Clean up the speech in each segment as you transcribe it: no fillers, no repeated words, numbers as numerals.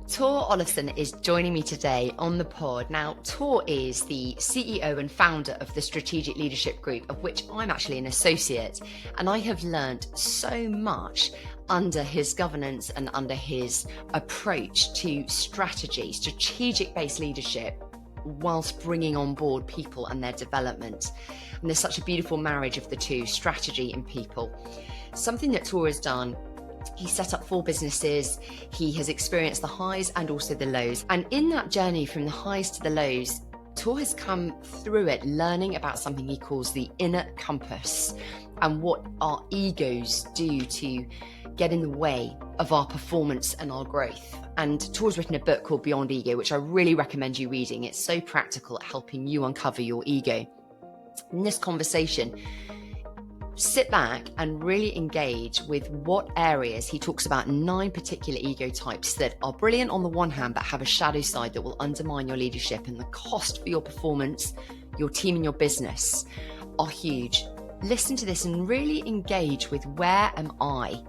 Thor Olafsson is joining me today on the pod. Now, Thor is the CEO and founder of the Strategic Leadership Group, of which I'm actually an associate, and I have learned so much under his governance and under his approach to strategy, strategic-based leadership, whilst bringing on board people and their development. And there's such a beautiful marriage of the two, strategy and people. Something that Thor has done, he set up 4 businesses. He has experienced the highs and also the lows. And in that journey from the highs to the lows, Thor has come through it learning about something he calls the inner compass and what our egos do to get in the way of our performance and our growth. And Thor's written a book called Beyond Ego, which I really recommend you reading. It's so practical at helping you uncover your ego. In this conversation, sit back and really engage with what areas he talks about 9 particular ego types that are brilliant on the one hand, but have a shadow side that will undermine your leadership, and the cost for your performance, your team and your business are huge. Listen to this and really engage with where am I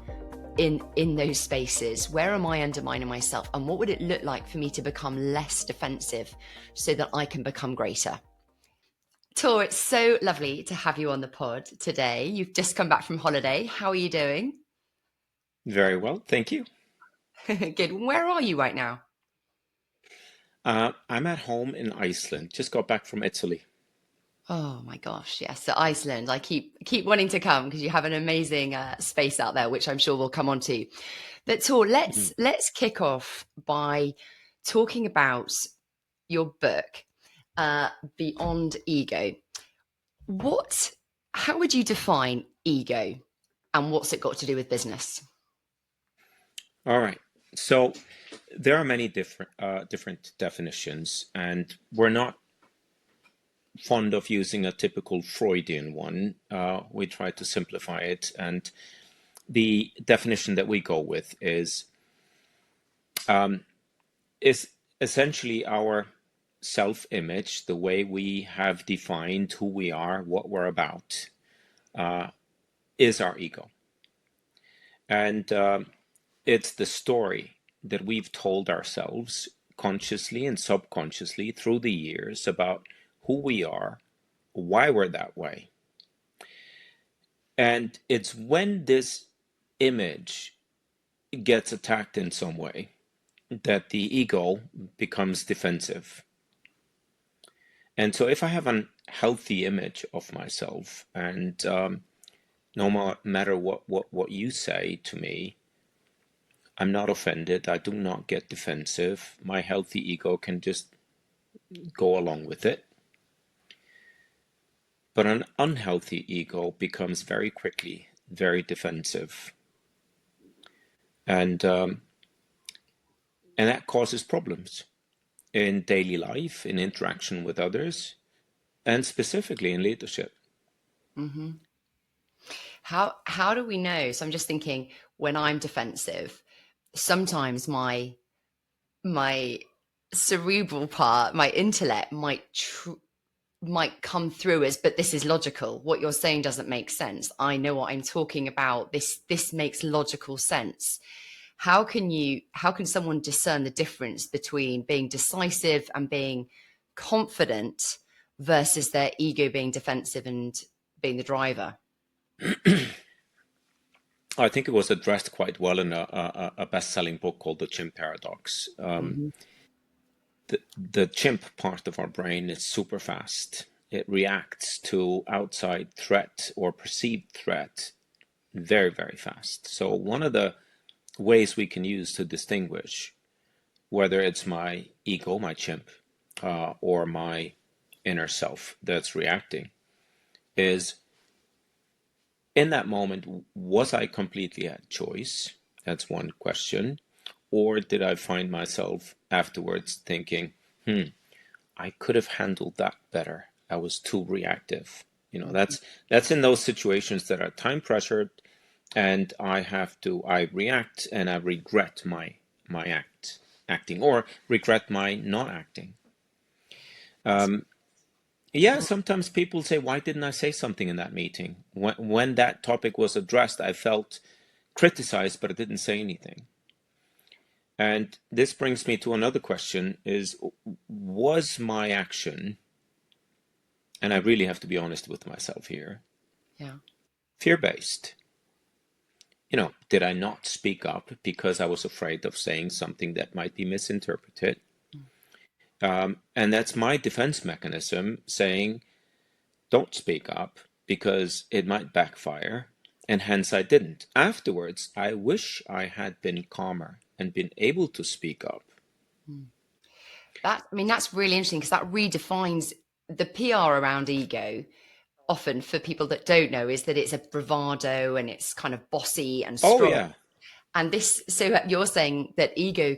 in those spaces? Where am I undermining myself? And what would it look like for me to become less defensive so that I can become greater? Tor, it's so lovely to have you on the pod today. You've just come back from holiday. How are you doing? Very well, thank you. Good. Where are you right now? I'm at home in Iceland. Just got back from Italy. Oh my gosh, yes, to Iceland. I keep wanting to come because you have an amazing space out there, which I'm sure we'll come on to. But Tor, Mhm. let's kick off by talking about your book, Beyond Ego. How would you define ego, and what's it got to do with business? All right. So there are many different definitions, and we're not fond of using a typical Freudian one. We try to simplify it, and the definition that we go with um, is essentially our self-image, the way we have defined who we are, what we're about, is our ego. And it's the story that we've told ourselves consciously and subconsciously through the years about who we are, why we're that way. And it's when this image gets attacked in some way that the ego becomes defensive. And so if I have a healthy image of myself, and no matter what you say to me, I'm not offended. I do not get defensive. My healthy ego can just go along with it. But an unhealthy ego becomes very quickly very defensive, and and that causes problems in daily life, in interaction with others, and specifically in leadership. Hmm. How do we know? So I'm just thinking, when I'm defensive, sometimes my cerebral part, my intellect might come through as, but this is logical. What you're saying doesn't make sense. I know what I'm talking about. This makes logical sense. How can someone discern the difference between being decisive and being confident versus their ego being defensive and being the driver? I think it was addressed quite well in a best-selling book called The Chimp Paradox. Hmm. The chimp part of our brain is super fast. It reacts to outside threat or perceived threat very, very fast. So one of the ways we can use to distinguish whether it's my ego, my chimp, or my inner self that's reacting is, in that moment, was I completely at choice? That's one question. Or did I find myself afterwards thinking, I could have handled that better. I was too reactive. You know, that's in those situations that are time pressured, and I react and I regret my acting, or regret my not acting. Yeah, sometimes people say, why didn't I say something in that meeting? When that topic was addressed, I felt criticized, but I didn't say anything. And this brings me to another question is, was my action, and I really have to be honest with myself here, Yeah. fear-based? Did I not speak up because I was afraid of saying something that might be misinterpreted? And that's my defense mechanism saying, don't speak up because it might backfire. And hence I didn't. Afterwards, I wish I had been calmer and been able to speak up. That's really interesting because that redefines the PR around ego. Often for people that don't know, is that it's a bravado and it's kind of bossy and Oh, strong. yeah. And this, so you're saying that ego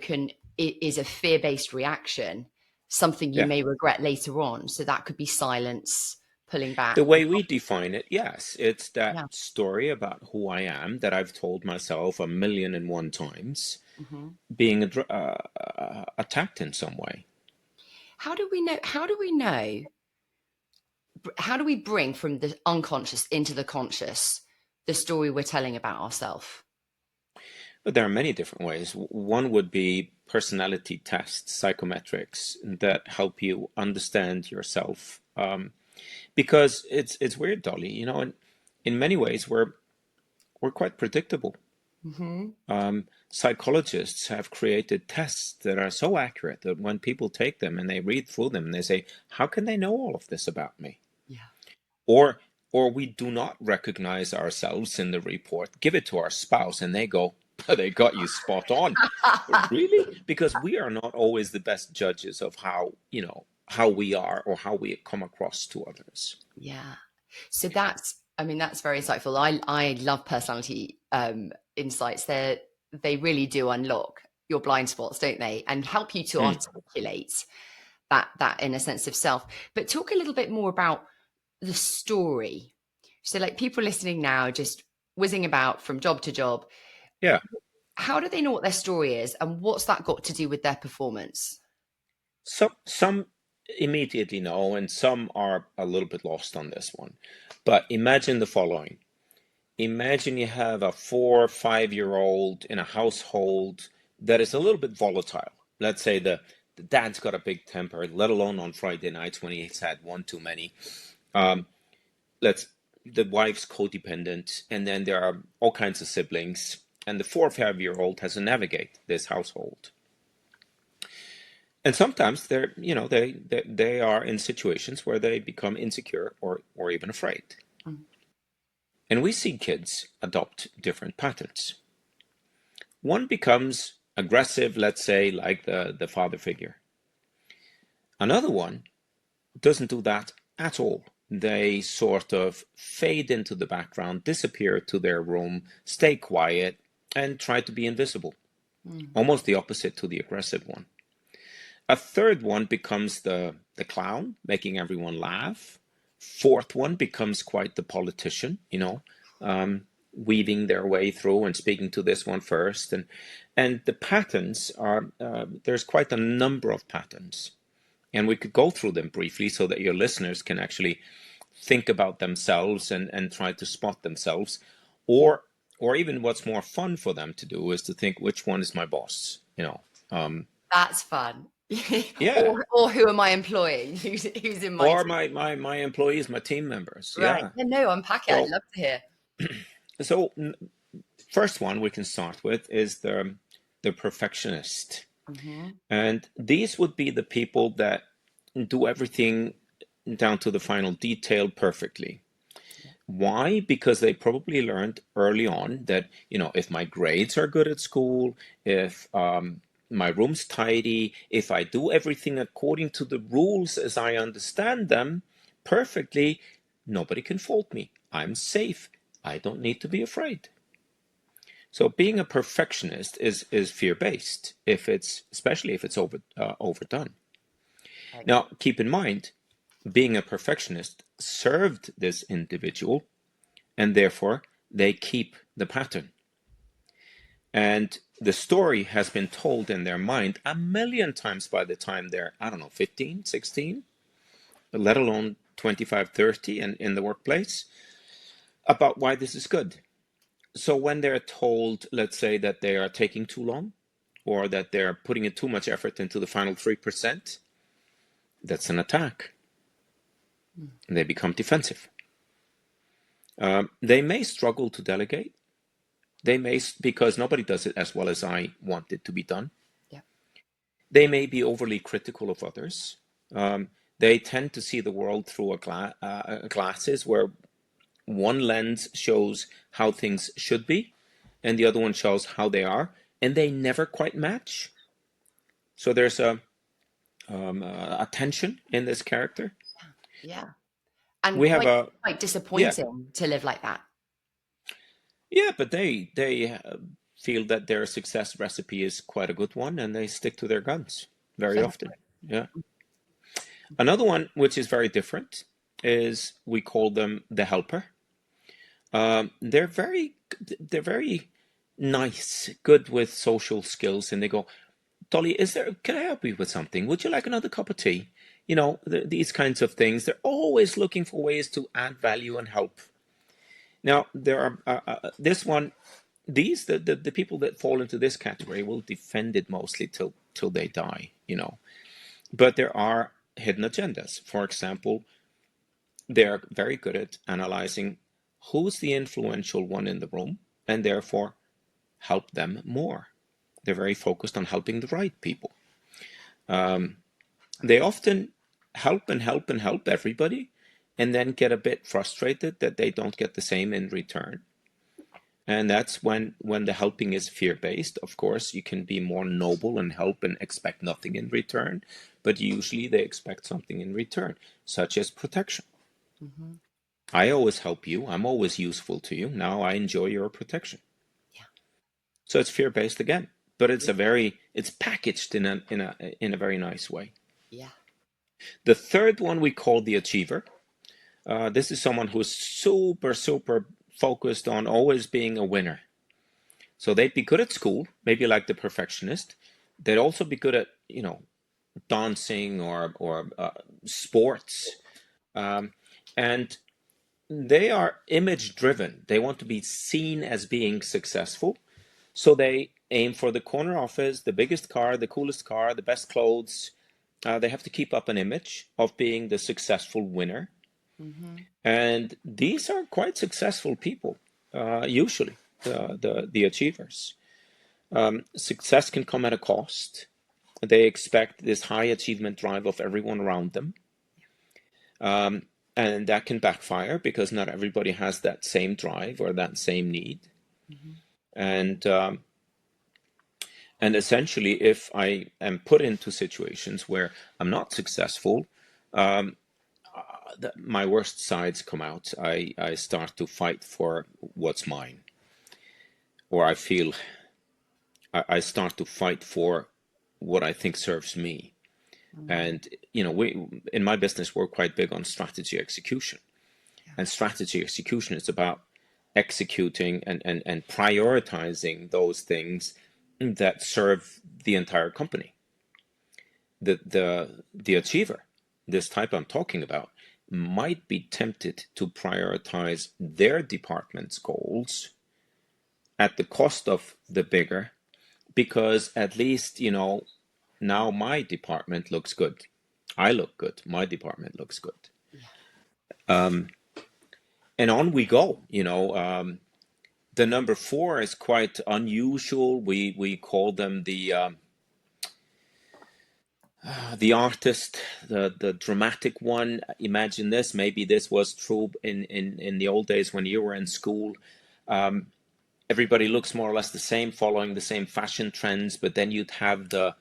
is a fear-based reaction, something you Yeah. may regret later on. So that could be silence, pulling back. The way we define it, yes, it's that Yeah. story about who I am that I've told myself 1,000,001 times Hmm. being attacked in some way. How do we know? How do we know? How do we bring from the unconscious into the conscious the story we're telling about ourselves? But there are many different ways. One would be personality tests, psychometrics that help you understand yourself. Because it's weird, Dolly. In many ways we're quite predictable. Hmm. Psychologists have created tests that are so accurate that when people take them and they read through them and they say, "How can they know all of this about me?" Yeah. Or or we do not recognize ourselves in the report, give it to our spouse, and they go, they got you spot on. Really? Because we are not always the best judges of how we are or how we come across to others. Yeah. So that's very insightful. I love personality insights. They really do unlock your blind spots, don't they? And help you to Mm, articulate that inner sense of self. But talk a little bit more about the story. So like people listening now just whizzing about from job to job, yeah. how do they know what their story is and what's that got to do with their performance? Some immediately know, and some are a little bit lost on this one. But imagine the following. Imagine you have a 4 or 5 year old in a household that is a little bit volatile. Let's say the dad's got a big temper, let alone on Friday nights when he's had one too many. Um, let's The wife's codependent, and then there are all kinds of siblings, and the 4 or 5 year old has to navigate this household. And sometimes they are in situations where they become insecure or even afraid. Mm. And we see kids adopt different patterns. One becomes aggressive, let's say, like the father figure. Another one doesn't do that at all. They sort of fade into the background, disappear to their room, stay quiet, and try to be invisible. Mm. Almost the opposite to the aggressive one. A third one becomes the clown, making everyone laugh. Fourth one becomes quite the politician, weaving their way through and speaking to this one first. And the patterns are, there's quite a number of patterns. And we could go through them briefly so that your listeners can actually think about themselves and try to spot themselves. Yeah. Or even what's more fun for them to do is to think, which one is my boss? That's fun. Yeah. or who am I employing? Who's in my Or team? my employees, my team members. Right. Yeah. Yeah, no, unpack it. I'd So love to hear. so first one we can start with is the perfectionist. Hmm. And these would be the people that do everything down to the final detail perfectly. Yeah. Why? Because they probably learned early on that, if my grades are good at school, if my room's tidy, if I do everything according to the rules as I understand them perfectly, nobody can fault me. I'm safe. I don't need to be afraid. So being a perfectionist is fear-based, especially if it's overdone. Right. Now, keep in mind, being a perfectionist served this individual, and therefore they keep the pattern. And the story has been told in their mind 1,000,000 times by the time they're, I don't know, 15, 16, let alone 25, 30 and in the workplace, about why this is good. So when they're told, let's say, that they are taking too long, or that they're putting in too much effort into the final 3%, that's an attack. And they become defensive. They may struggle to delegate. They may, because nobody does it as well as I want it to be done. Yeah. They may be overly critical of others. They tend to see the world through glasses where one lens shows how things should be, and the other one shows how they are, and they never quite match. So there's a tension in this character. Yeah. And We have quite disappointing to live like that. Yeah, but they feel that their success recipe is quite a good one, and they stick to their guns very often. Yeah. Another one, which is very different, is we call them the helper. They're very nice, good with social skills, and they go, Dolly, can I help you with something? Would you like another cup of tea? You know, these kinds of things. They're always looking for ways to add value and help. Now, there are the people that fall into this category will defend it mostly till they die, you know. But there are hidden agendas. For example, they're very good at analyzing who's the influential one in the room and therefore help them more. They're very focused on helping the right people. They often help and help and help everybody, and then get a bit frustrated that they don't get the same in return. And that's when the helping is fear-based. Of course, you can be more noble and help and expect nothing in return, but usually they expect something in return, such as protection. Mm-hmm. I always help you. I'm always useful to you. Now I enjoy your protection. Yeah. So it's fear-based again, but it's it's packaged in a very nice way. Yeah. The third one we call the achiever. This is someone who's super, super focused on always being a winner. So they'd be good at school, maybe like the perfectionist. They'd also be good at, you know, dancing or sports. And they are image driven. They want to be seen as being successful. So they aim for the corner office, the biggest car, the coolest car, the best clothes. They have to keep up an image of being the successful winner. Mm-hmm. And these are quite successful people, usually, the achievers. Success can come at a cost. They expect this high achievement drive of everyone around them. And that can backfire because not everybody has that same drive or that same need. Mm-hmm. And essentially, if I am put into situations where I'm not successful, my worst sides come out. I start to fight for what's mine, or I start to fight for what I think serves me. Mm-hmm. And you know, in my business we're quite big on strategy execution. Yeah. And strategy execution is about executing and prioritizing those things that serve the entire company. The achiever, this type I'm talking about, might be tempted to prioritize their department's goals at the cost of the bigger, because at least, you know, now my department looks good. I look good. My department looks good. Yeah. And on we go, you know. The number 4 is quite unusual. We call them the artist, the dramatic one. Imagine this. Maybe this was true in the old days when you were in school. Everybody looks more or less the same, following the same fashion trends, but then you'd have the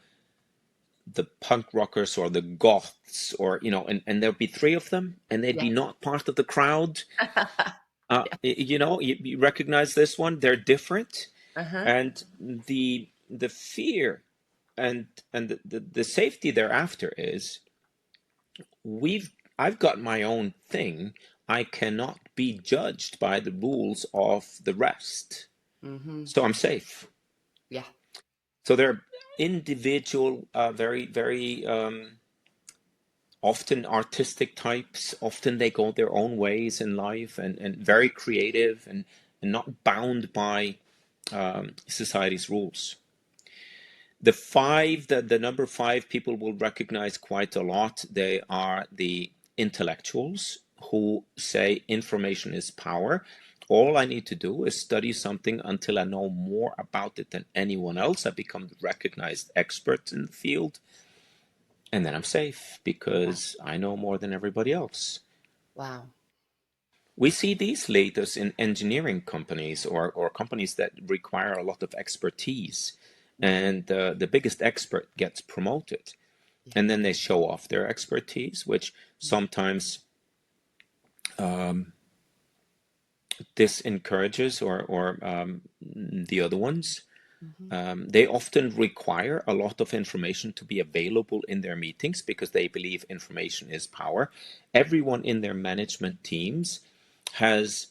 punk rockers or the goths, or, you know, and there'd be 3 of them, and they'd be not part of the crowd. You know, you recognize this one. They're different. Uh-huh. And the fear and the safety thereafter is I've got my own thing. I cannot be judged by the rules of the rest. Mm-hmm. So I'm safe. Yeah. So they're individual, very, very often artistic types. Often they go their own ways in life, and very creative and not bound by society's rules. The number five people will recognize quite a lot. They are the intellectuals who say information is power. All I need to do is study something until I know more about it than anyone else. I become the recognized expert in the field, and then I'm safe because I know more than everybody else. Wow. We see these leaders in engineering companies or companies that require a lot of expertise, and the biggest expert gets promoted, Yeah. and then they show off their expertise, which sometimes this encourages or the other ones. They often require a lot of information to be available in their meetings because they believe information is power. Everyone in their management teams has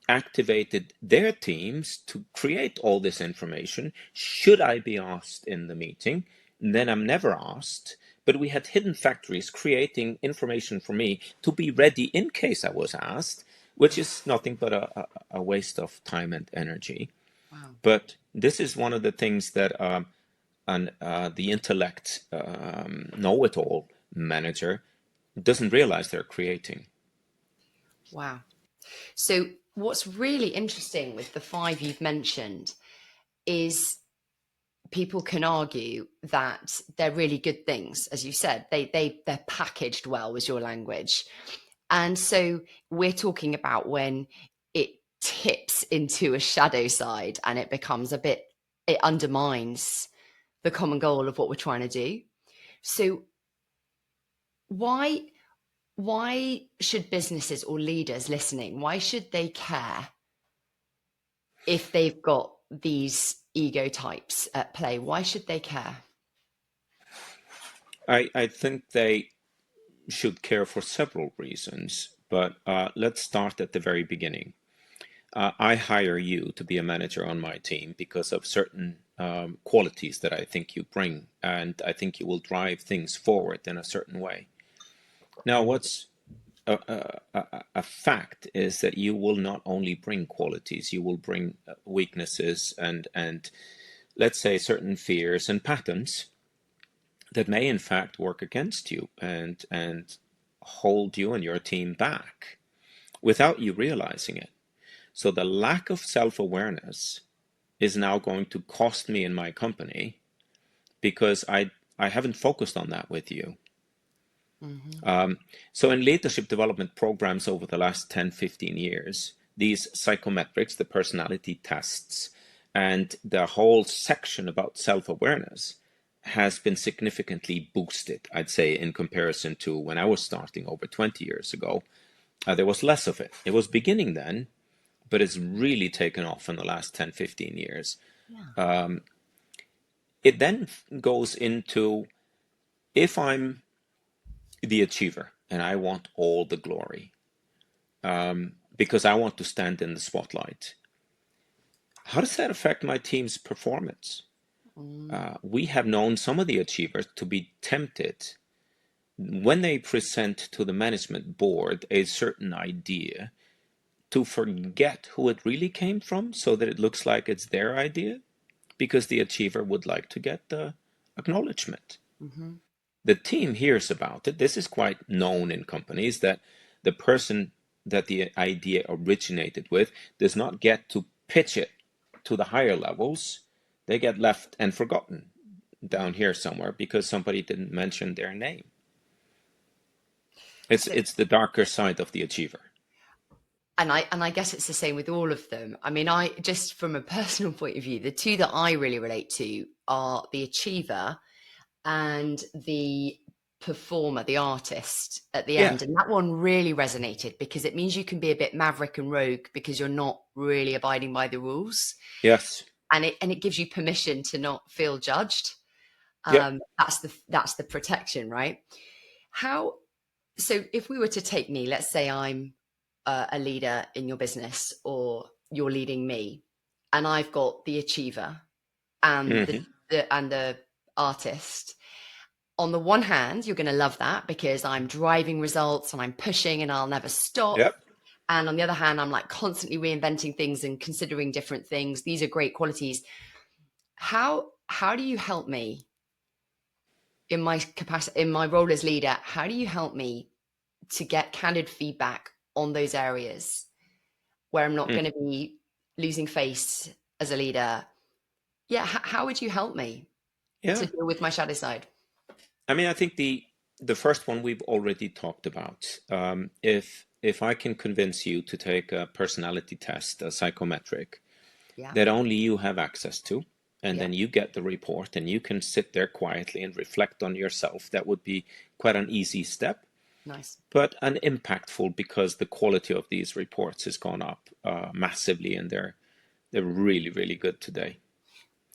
activated their teams to create all this information. Should I be asked in the meeting? Then I'm never asked. But we had hidden factories creating information for me to be ready in case I was asked, which is nothing but a waste of time and energy. Wow. But this is one of the things that the intellect know-it-all manager doesn't realize they're creating. Wow. So what's really interesting with the five you've mentioned is people can argue that they're really good things, as you said. They're packaged well, was your language. And so we're talking about when it tips into a shadow side and it becomes it undermines the common goal of what we're trying to do. So why why should businesses or leaders listening, why should they care if they've got these ego types at play? Why should they care? I think they should care for several reasons, but let's start at the very beginning. I hire you to be a manager on my team because of certain qualities that I think you bring, and I think you will drive things forward in a certain way. Now, what's a fact is that you will not only bring qualities, you will bring weaknesses and let's say certain fears and patterns that may in fact work against you and hold you and your team back without you realizing it. So the lack of self-awareness is now going to cost me in my company because I haven't focused on that with you. So in leadership development programs over the last 10, 15 years, these psychometrics, the personality tests, and the whole section about self-awareness has been significantly boosted, I'd say, in comparison to when I was starting over 20 years ago. There was less of it. It was beginning then, but it's really taken off in the last 10, 15 years. Yeah. It then goes into if I'm the achiever and I want all the glory because I want to stand in the spotlight, how does that affect my team's performance? We have known some of the achievers to be tempted when they present to the management board a certain idea to forget who it really came from so that it looks like it's their idea because the achiever would like to get the acknowledgement. Mm-hmm. The team hears about it. This is quite known in companies that the person that the idea originated with does not get to pitch it to the higher levels. They get left and forgotten down here somewhere because somebody didn't mention their name. So, It's the darker side of the achiever. and I guess it's the same with all of them. I mean, I just from a personal point of view, the two that I really relate to are the achiever and the performer, the artist at the Yeah. end. And that one really resonated because it means you can be a bit maverick and rogue because you're not really abiding by the rules. Yes. And it gives you permission to not feel judged. Yep. That's the protection, right? How so if we were to take me, let's say I'm a leader in your business or you're leading me, and I've got the achiever and Hmm. the artist. On the one hand, you're going to love that because I'm driving results and I'm pushing and I'll never stop. Yep. And on the other hand, I'm like constantly reinventing things and considering different things. These are great qualities. How how do you help me in my capacity, in my role as leader? How do you help me to get candid feedback on those areas where I'm not Hmm. going to be losing face as a leader? Yeah, how would you help me to Yeah. deal with my shadow side? I mean, I think the first one we've already talked about. If I can convince you to take a personality test, a psychometric, Yeah, that only you have access to, and yeah, then you get the report and you can sit there quietly and reflect on yourself, that would be quite an easy step, nice. but an impactful, because the quality of these reports has gone up massively, and they're really, really good today.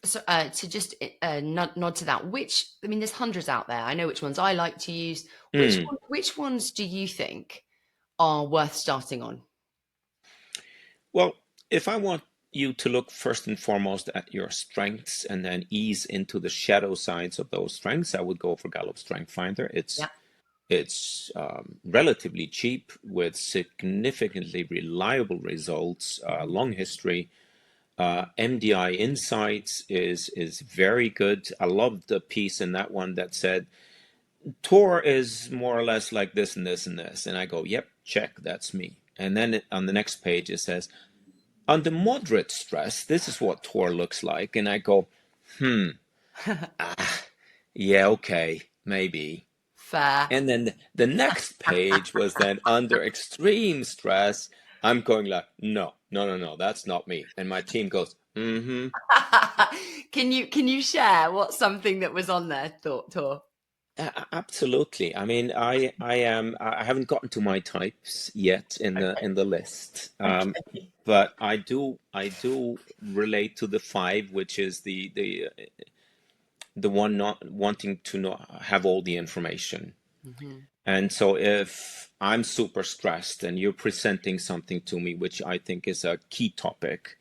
So to just nod to that, which, I mean, there's hundreds out there. I know which ones I like to use. Hmm. Which ones do you think are worth starting on? Well, if I want you to look first and foremost at your strengths and then ease into the shadow sides of those strengths, I would go for Gallup Strength Finder. Yeah. It's relatively cheap with significantly reliable results, Mhm. long history. MDI Insights is very good. I loved the piece in that one that said Tor is more or less like this and this and this, and I go, yep, check, that's me. And then on the next page it says, under moderate stress, this is what Tor looks like, and I go, hmm, yeah, okay, maybe. Fair. And then the next page was then under extreme stress. I'm going like, no, no, no, no, that's not me. And my team goes, mm-hmm. Can you share what's something that was on there, thought Tor? Absolutely. I mean, I haven't gotten to my types yet in the list. Okay. But I do relate to the five, which is the one not wanting to know, have all the information. Hmm. And so if I'm super stressed and you're presenting something to me, which I think is a key topic,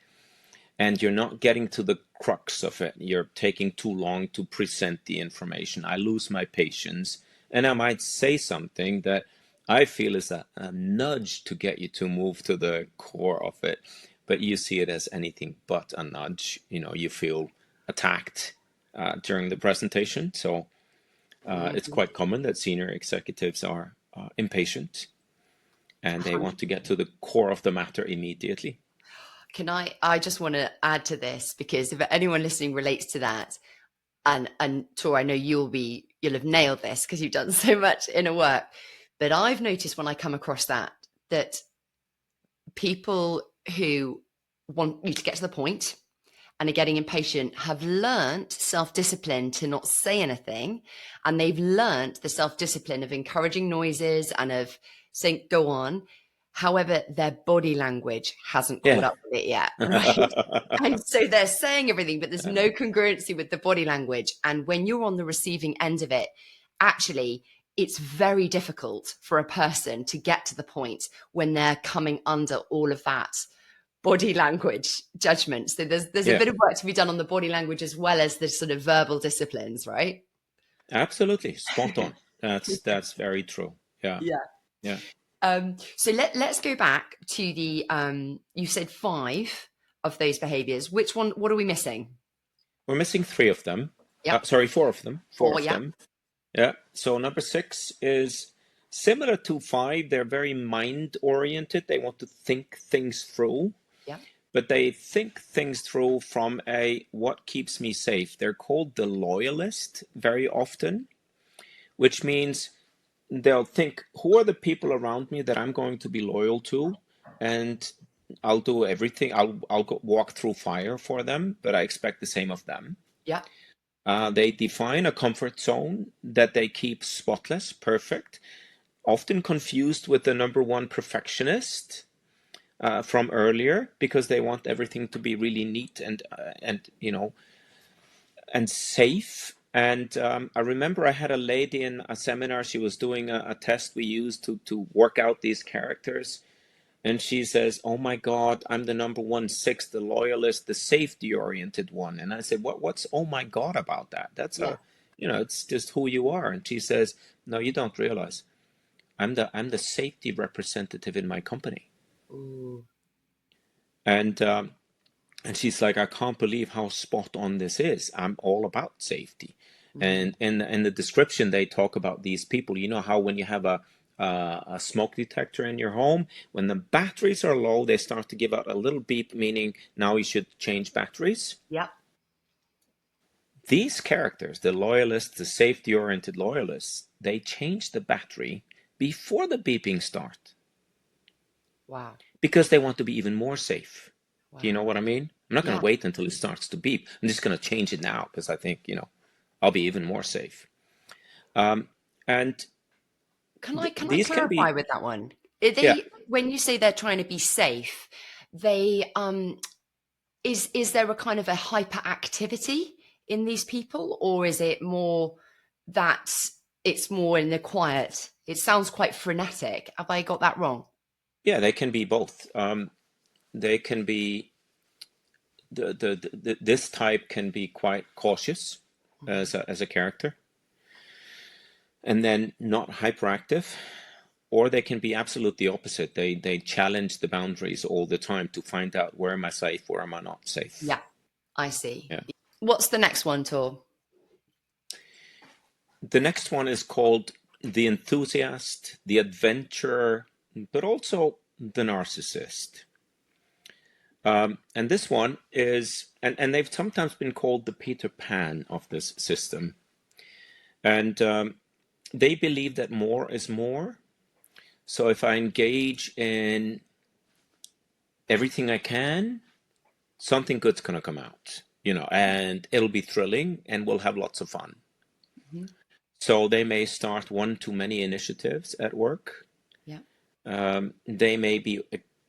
and you're not getting to the crux of it, you're taking too long to present the information, I lose my patience, and I might say something that I feel is a nudge to get you to move to the core of it, but you see it as anything but a nudge. You feel attacked during the presentation. So it's quite common that senior executives are impatient and they want to get to the core of the matter immediately. Can I just want to add to this, because if anyone listening relates to that, and Tor, I know you'll have nailed this because you've done so much inner work. But I've noticed when I come across that people who want you to get to the point and are getting impatient have learnt self-discipline to not say anything, and they've learnt the self-discipline of encouraging noises and of saying go on. However, their body language hasn't caught Yeah. up with it yet, right? And so they're saying everything, but there's no congruency with the body language. And when you're on the receiving end of it, actually, it's very difficult for a person to get to the point when they're coming under all of that body language judgment. So there's a Yeah, bit of work to be done on the body language as well as the sort of verbal disciplines, right? absolutely. Spot on. That's very true. Yeah. Yeah. Yeah. So let's go back to the you said five of those behaviors. Which one? What are we missing? We're missing three of them. Yep. Sorry, four of them. Four Four. of Yeah. them. Yeah. So number six is similar to five. They're very mind oriented. They want to think things through, Yeah. but they think things through from a what keeps me safe. They're called the loyalist very often, which means they'll think, who are the people around me that I'm going to be loyal to? And I'll do everything. I'll go walk through fire for them, but I expect the same of them. Yeah. They define a comfort zone that they keep spotless, perfect, often confused with the number one perfectionist from earlier, because they want everything to be really neat and safe. And I remember I had a lady in a seminar. She was doing a test we used to work out these characters. And she says, "Oh my God, I'm the number one six, the loyalist, the safety oriented one." And I said, "What's oh my God about that? That's Yeah. it's just who you are." And she says, "No, you don't realize. I'm the safety representative in my company." Ooh. And And she's like, I can't believe how spot on this is. I'm all about safety. Mm-hmm. And in the description, they talk about these people. You know how when you have a smoke detector in your home, when the batteries are low, they start to give out a little beep, meaning now you should change batteries. Yep. These characters, the loyalists, the safety-oriented loyalists, they change the battery before the beeping start Wow. because they want to be even more safe. Do you know Wow. what I mean? I'm not going Yeah. to wait until it starts to beep. I'm just going to change it now because I think, I'll be even more safe. And Can I these can clarify be, with that one? Are yeah, they, when you say they're trying to be safe, they is there a kind of a hyperactivity in these people, or is it more that it's more in the quiet? It sounds quite frenetic. Have I got that wrong? yeah, they can be both. They can be this type can be quite cautious Mhm. as a character, and then not hyperactive, or they can be absolutely opposite. They challenge the boundaries all the time to find out where am I safe, where am I not safe. Yeah, I see. Yeah. What's the next one, Tor? The next one is called the enthusiast, the adventurer, but also the narcissist. And this one is, and they've sometimes been called the Peter Pan of this system. And they believe that more is more. So if I engage in everything I can, something good's going to come out, and it'll be thrilling and we'll have lots of fun. Mhm. So they may start one too many initiatives at work. Yeah. They may be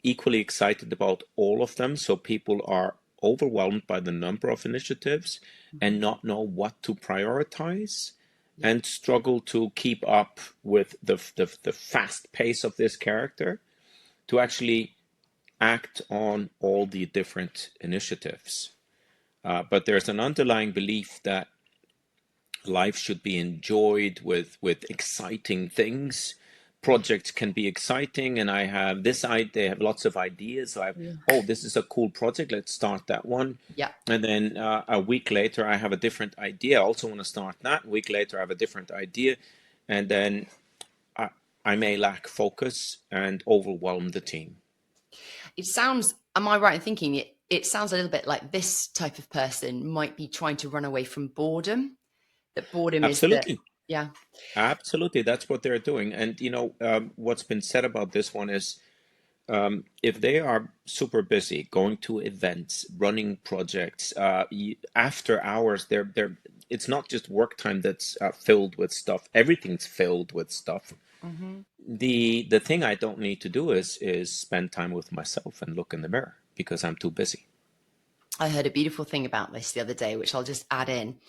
equally excited about all of them, so people are overwhelmed by the number of initiatives Mhm. and not know what to prioritize Yeah. and struggle to keep up with the fast pace of this character to actually act on all the different initiatives. But there's an underlying belief that life should be enjoyed with exciting things. Yeah. Projects can be exciting, and I have this idea. They have lots of ideas. So Yeah. oh, this is a cool project. Let's start that one. Yeah. And then a week later, I have a different idea. I also want to start that. A week later, I have a different idea, and then I, I may lack focus and overwhelm the team. It sounds, am I right in thinking it sounds a little bit like this type of person might be trying to run away from boredom? That boredom is the, Absolutely. yeah. Absolutely, that's what they're doing. And what's been said about this one is if they are super busy going to events, running projects, after hours, they're it's not just work time that's filled with stuff. Everything's filled with stuff. Mhm. The thing I don't need to do is spend time with myself and look in the mirror because I'm too busy. I heard a beautiful thing about this the other day, which I'll just add in.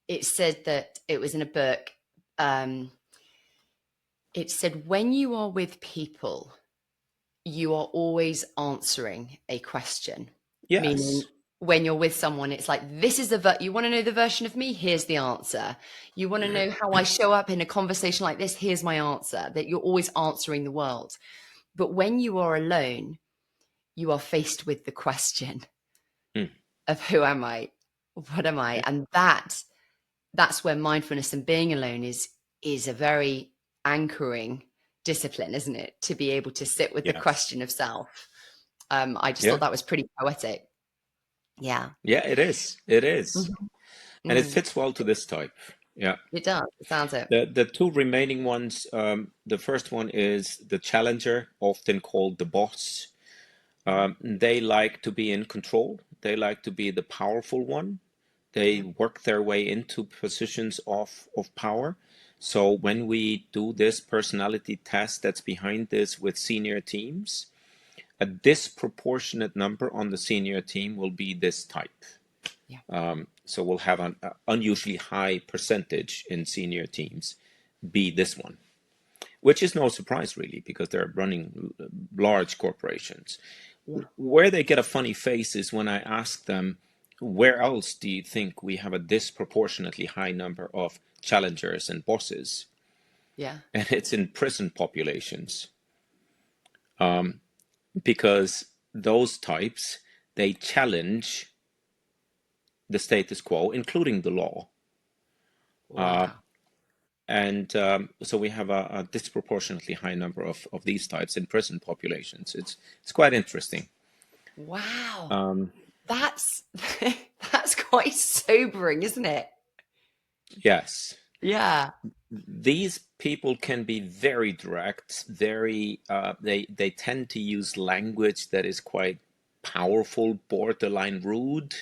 It said that it was in a book. Um, it said, when you are with people, you are always answering a question. Meaning, Yes. when you're with someone, it's like, this is you want to know the version of me? Here's the answer. You want to know how I show up in a conversation like this? Here's my answer. That you're always answering the world. But when you are alone, you are faced with the question Mm. of who am I? What am I? Yeah. And that's where mindfulness and being alone is a very anchoring discipline, isn't it? To be able to sit with the Yes. question of self. I just thought Yeah. that was pretty poetic. Yeah. Yeah, it is. It is. Mhm. And it Mm. fits well to this type. Yeah. It does. It sounds it. The two remaining ones, the first one is the challenger, often called the boss. Mhm. They like to be in control. They like to be the powerful one. They Yeah. work their way into positions of power. So when we do this personality test that's behind this with senior teams, a disproportionate number on the senior team will be this type. Yeah. So we'll have an unusually high percentage in senior teams be this one, which is no surprise really because they're running large corporations. Yeah. Where they get a funny face is when I ask them, where else do you think we have a disproportionately high number of challengers and bosses? Yeah. And it's in prison populations, because those types, they challenge the status quo, including the law. Uh, Wow. and so we have a disproportionately high number of these types in prison populations. It's quite interesting. Wow. Um, That's that's quite sobering, isn't it? yes, Yeah. these people can be very direct, very they tend to use language that is quite powerful, borderline rude,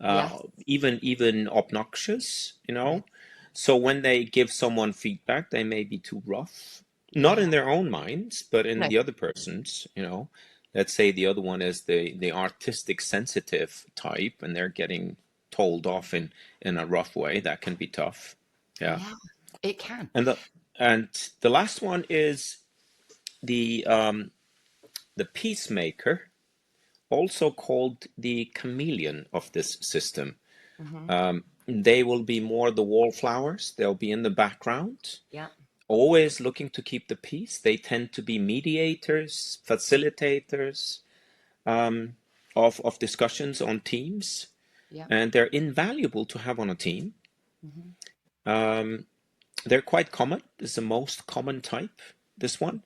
Yes. even obnoxious, Yeah. so when they give someone feedback, they may be too rough, not Yeah. in their own minds but in No. the other person's. Let's say the other one is the artistic sensitive type, and they're getting told off in a rough way. That can be tough. Yeah. Yeah. It can. And the last one is the the peacemaker, also called the chameleon of this system. Hmm. They will be more the wallflowers. They'll be in the background, Yeah. always looking to keep the peace. They tend to be mediators, facilitators um, of discussions on teams, Yeah. and they're invaluable to have on a team. Hmm. Um, they're quite common. This is the most common type, this one.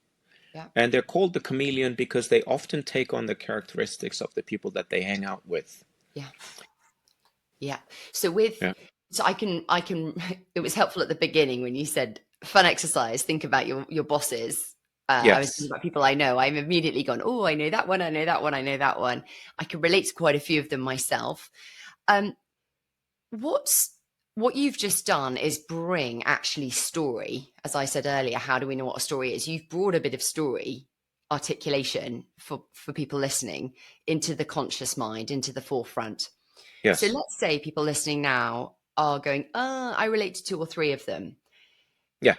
Yeah. And they're called the chameleon because they often take on the characteristics of the people that they hang out with. Yeah. Yeah. So with Yeah. so I can it was helpful at the beginning when you said fun exercise, think about your bosses. I was thinking Yes. about people I know. I'm immediately gone, oh, I know that one, I know that one, I know that one. I can relate to quite a few of them myself. Um, what's what you've just done is bring actually story, as I said earlier, how do we know what a story is? You've brought a bit of story articulation for people listening into the conscious mind, into the forefront. So Yes. let's say people listening now are going, I relate to two or three of them. Yeah.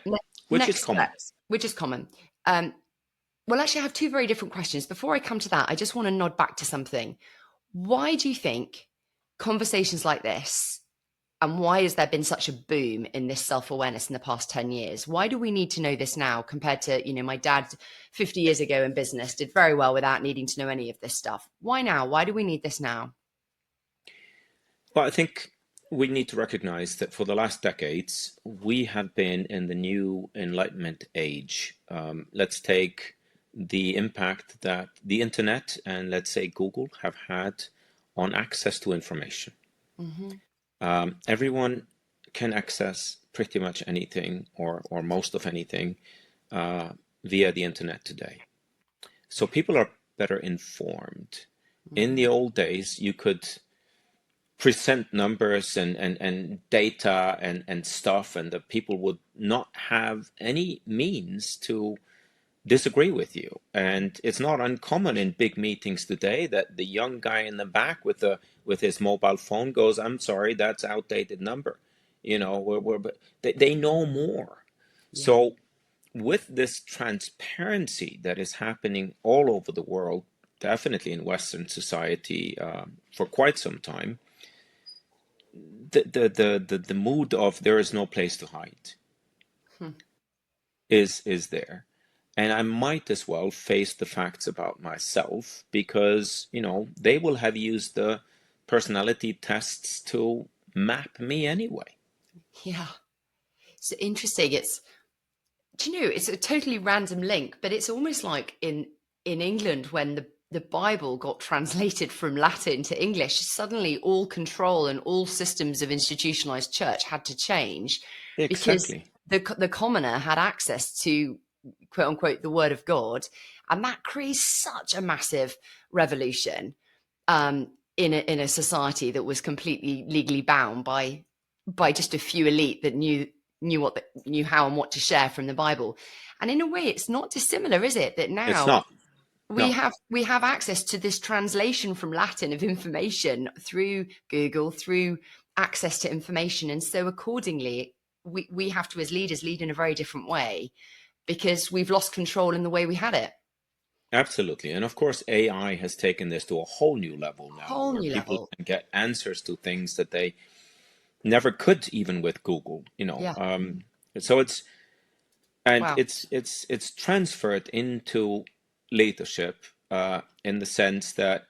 Which is Next common. steps, which is common. Um, well, actually, I have two very different questions. Before I come to that, I just want to nod back to something. Why do you think conversations like this, and why has there been such a boom in this self-awareness in the past 10 years? Why do we need to know this now compared to, my dad 50 years ago in business did very well without needing to know any of this stuff? Why now? Why do we need this now? Well, I think we need to recognize that for the last decades, we have been in the new Enlightenment age. Let's take the impact that the internet and, let's say, Google have had on access to information. Hmm. Everyone can access pretty much anything, or most of anything, via the internet today. So people are better informed. In Hmm. the old days, you could present numbers and data and stuff, and the people would not have any means to disagree with you. And it's not uncommon in big meetings today that the young guy in the back with his mobile phone goes, "I'm sorry, that's outdated number." But they know more. Yeah. So with this transparency that is happening all over the world, definitely in Western society, for quite some time, the mood of there is no place to hide Hmm. is there. And I might as well face the facts about myself, because they will have used the personality tests to map me anyway. Yeah. It's interesting. It's a totally random link, but it's almost like in England when the Bible got translated from Latin to English, suddenly all control and all systems of institutionalized church had to change because Exactly. the commoner had access to quote unquote the word of God, and that creates such a massive revolution in a society that was completely legally bound by just a few elite that knew how and what to share from the Bible. And in a way, it's not dissimilar, is it? That It's now not. No. we have access to this translation from Latin of information through Google, through access to information, and so accordingly, we have to as leaders lead in a very different way because we've lost control in the way we had it. Absolutely. And of course, AI has taken this to a whole new level now, Whole where new people level. can get answers to things that they never could, even with Google. Yeah. So Wow. it's transferred into leadership, in the sense that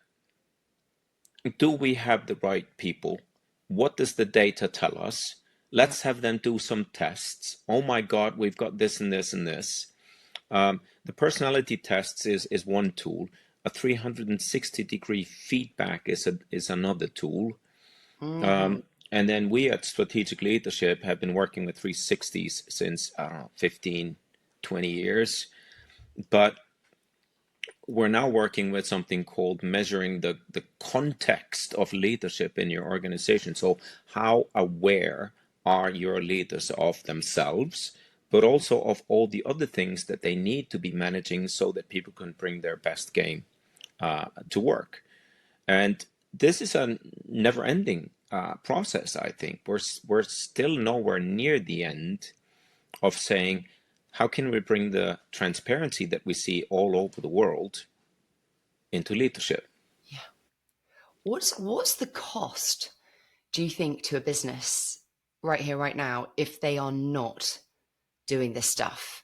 do we have the right people? What does the data tell us? Yeah. Let's have them do some tests. Oh my God, we've got this and this and this. The personality tests is one tool. A 360-degree feedback is another tool. Hmm. And then we at Strategic Leadership have been working with 360s since, I don't know, 15, 20 years. But we're now working with something called measuring the context of leadership in your organization. So how aware are your leaders of themselves, but also of all the other things that they need to be managing so that people can bring their best game to work. And this is a never-ending process, I think. We're still nowhere near the end of saying, how can we bring the transparency that we see all over the world into leadership? Yeah. What's the cost, do you think, to a business right here, right now, if they are not doing this stuff?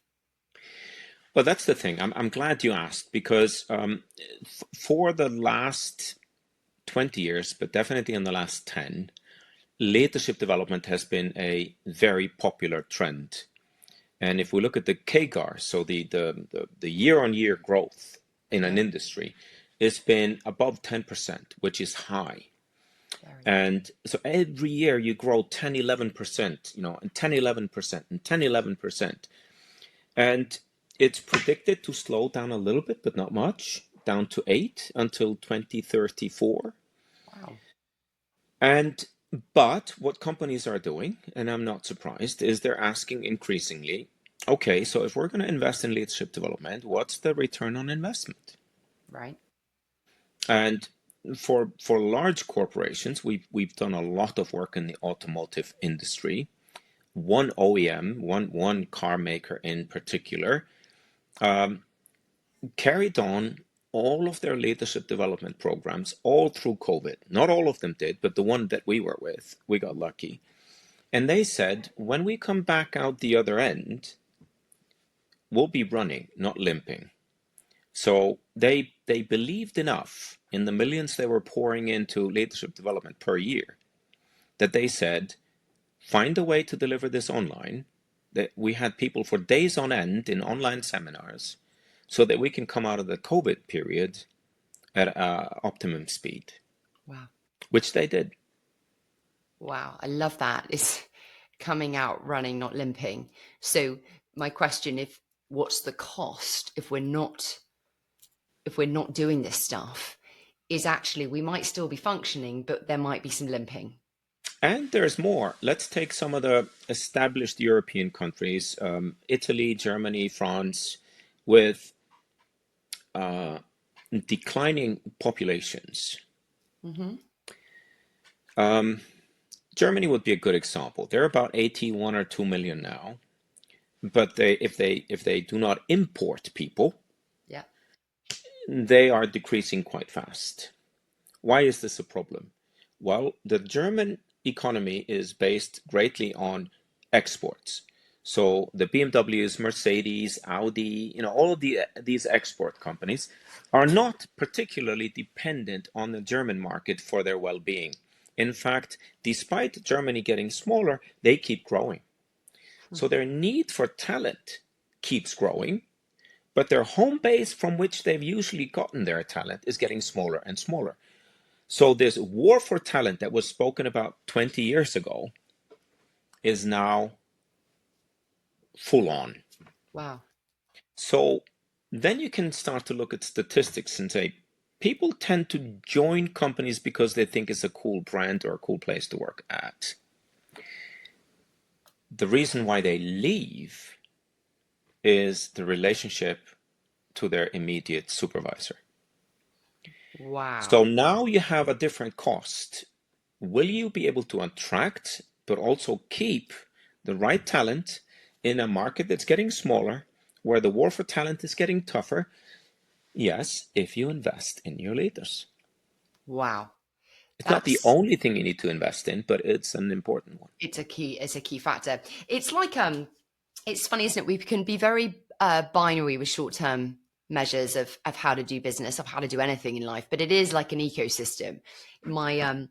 Well, that's the thing. I'm glad you asked because for the last 20 years, but definitely in the last 10, leadership development has been a very popular trend. And if we look at the CAGR, so the year-on-year growth in an Yeah. industry, it's been above 10%, which is high. Very. And so every year you grow 10, 11%, and 10, 11%, and 10, 11%. And it's predicted to slow down a little bit, but not much, down to 8 until 2034. Wow. And but what companies are doing, and I'm not surprised, is they're asking increasingly, okay, so if we're going to invest in leadership development, what's the return on investment? Right. And for large corporations, we've done a lot of work in the automotive industry. One OEM, one car maker in particular, carried on all of their leadership development programs all through COVID. Not all of them did, but the one that we were with, we got lucky. And they said, when we come back out the other end, we'll be running, not limping. So they believed enough in the millions they were pouring into leadership development per year that they said, find a way to deliver this online. That we had people for days on end in online seminars so that we can come out of the COVID period at optimum speed, Wow. which they did. Wow. I love that. It's coming out running, not limping. So my question, if what's the cost if we're not doing this stuff, is actually we might still be functioning, but there might be some limping. And there's more. Let's take some of the established European countries, Italy, Germany, France, with uh, declining populations. Hmm. Germany would be a good example. They're about 81 or 2 million now, but if they do not import people, Yeah. they are decreasing quite fast. Why is this a problem? Well, the German economy is based greatly on exports. So the BMWs, Mercedes, Audi, all of these export companies are not particularly dependent on the German market for their well-being. In fact, despite Germany getting smaller, they keep growing. So their need for talent keeps growing, but their home base from which they've usually gotten their talent is getting smaller and smaller. So this war for talent that was spoken about 20 years ago is now full on. Wow. So then you can start to look at statistics and say, people tend to join companies because they think it's a cool brand or a cool place to work at. The reason why they leave is the relationship to their immediate supervisor. So Wow. now you have a different cost. Will you be able to attract but also keep the right talent in a market that's getting smaller, where the war for talent is getting tougher? Yes, if you invest in your leaders. Wow. It's not the That's only thing you need to invest in, but it's an important one. it's a key factor. It's like it's funny, isn't it? We can be very binary with short term measures of how to do business, of how to do anything in life, but it is like an ecosystem. My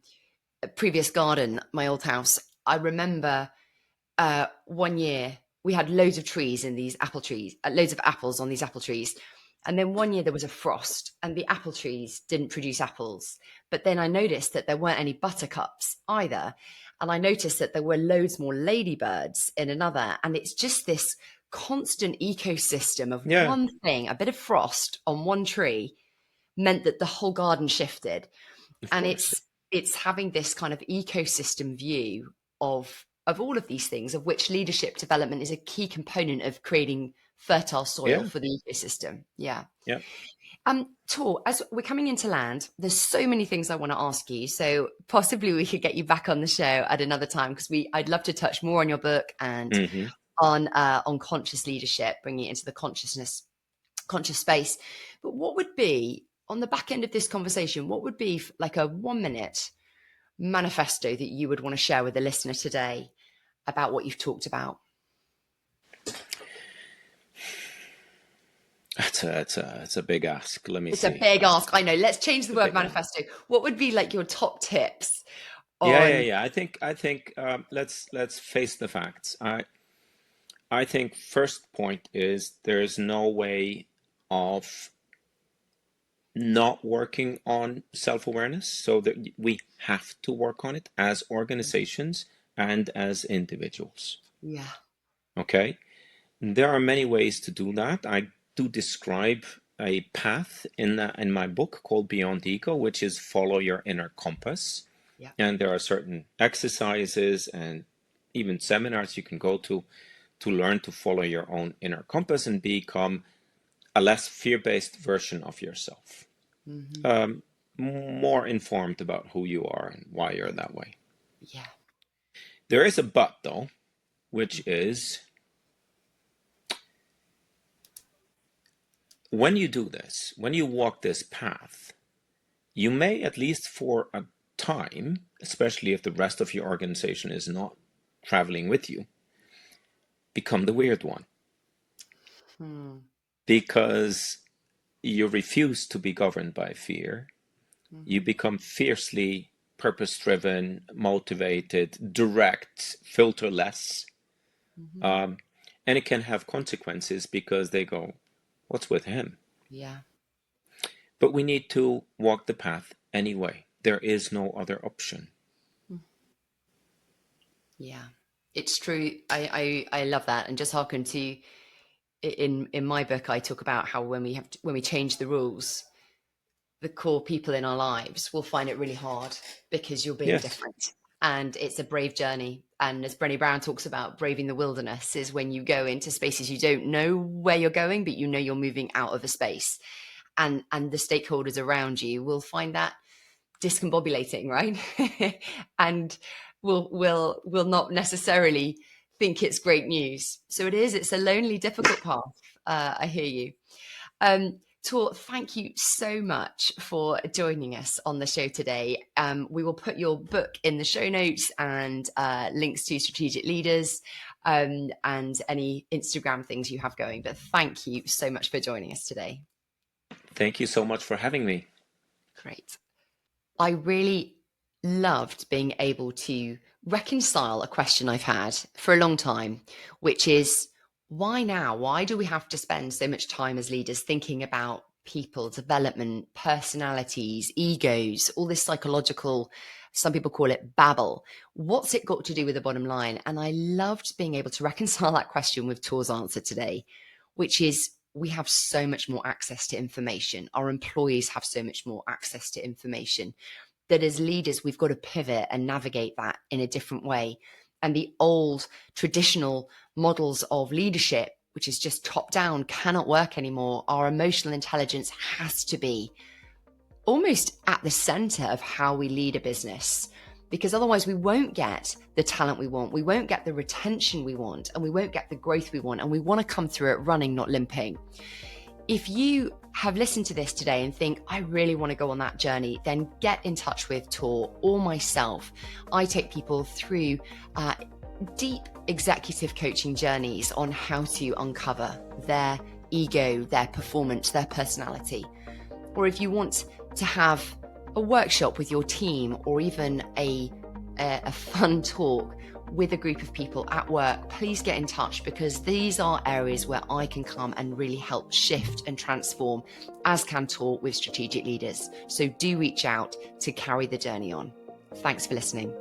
previous garden, my old house, I remember one year we had loads of trees in these apple trees, loads of apples on these apple trees. And then one year there was a frost and the apple trees didn't produce apples. But then I noticed that there weren't any buttercups either. And I noticed that there were loads more ladybirds in another. And it's just this constant ecosystem of Yeah, one thing, a bit of frost on one tree meant that the whole garden shifted. of And course. it's having this kind of ecosystem view of all of these things, of which leadership development is a key component of creating fertile soil Yeah, for the ecosystem. Yeah. yeah. Tor, as we're coming into land, there's so many things I want to ask you. So possibly we could get you back on the show at another time, because I'd love to touch more on your book and Hmm. on conscious leadership, bringing it into the conscious space. But what would be on the back end of this conversation? What would be like a 1 minute manifesto that you would want to share with the listener today about what you've talked about? It's a big ask. Let me It's a see. big ask. I know. Let's change the It's a word big one. manifesto. What would be like your top tips Yeah, yeah, on? yeah. I think let's face the facts. I think first point is there's no way of not working on self-awareness, so that we have to work on it as organizations and as individuals. Yeah. Okay? There are many ways to do that. I do describe a path in my book called Beyond Ego, which is follow your inner compass. Yeah. And there are certain exercises and even seminars you can go to learn to follow your own inner compass and become a less fear-based version of yourself. Mm-hmm. More informed about who you are and why you're that way. Yeah. There is a but, though, which is when you do this, when you walk this path, you may, at least for a time, especially if the rest of your organization is not traveling with you, become the weird one. Because you refuse to be governed by fear. You become fiercely purpose-driven, motivated, direct, filterless. And it can have consequences because they go, what's with him? Yeah. But we need to walk the path anyway. There is no other option. Yeah. It's true. I love that. And just hearken to in my book, I talk about how when we change the rules, the core people in our lives will find it really hard because you're being Yes. different. And it's a brave journey. And as Brené Brown talks about, braving the wilderness is when you go into spaces you don't know where you're going, but you know you're moving out of a space. And the stakeholders around you will find that discombobulating, right? And will not necessarily think it's great news. So it's a lonely, difficult path. I hear you. Tor, thank you so much for joining us on the show today. We will put your book in the show notes and links to strategic leaders and any Instagram things you have going. But thank you so much for joining us today. Thank you so much for having me. Great. I really loved being able to reconcile a question I've had for a long time, which is, why now? Why do we have to spend so much time as leaders thinking about people, development, personalities, egos, all this psychological, some people call it babble? What's it got to do with the bottom line? And I loved being able to reconcile that question with Tor's answer today, which is, we have so much more access to information. Our employees have so much more access to information that as leaders, we've got to pivot and navigate that in a different way. And the old traditional models of leadership, which is just top down, cannot work anymore. Our emotional intelligence has to be almost at the center of how we lead a business, because otherwise we won't get the talent we want, we won't get the retention we want, and we won't get the growth we want. And we want to come through it running, not limping. If you have listened to this today and think, I really want to go on that journey, then get in touch with Tor or myself. I take people through deep executive coaching journeys on how to uncover their ego, their performance, their personality. Or if you want to have a workshop with your team, or even a fun talk with a group of people at work, please get in touch, because these are areas where I can come and really help shift and transform, as can Thor with strategic leaders. So do reach out to carry the journey on. Thanks for listening.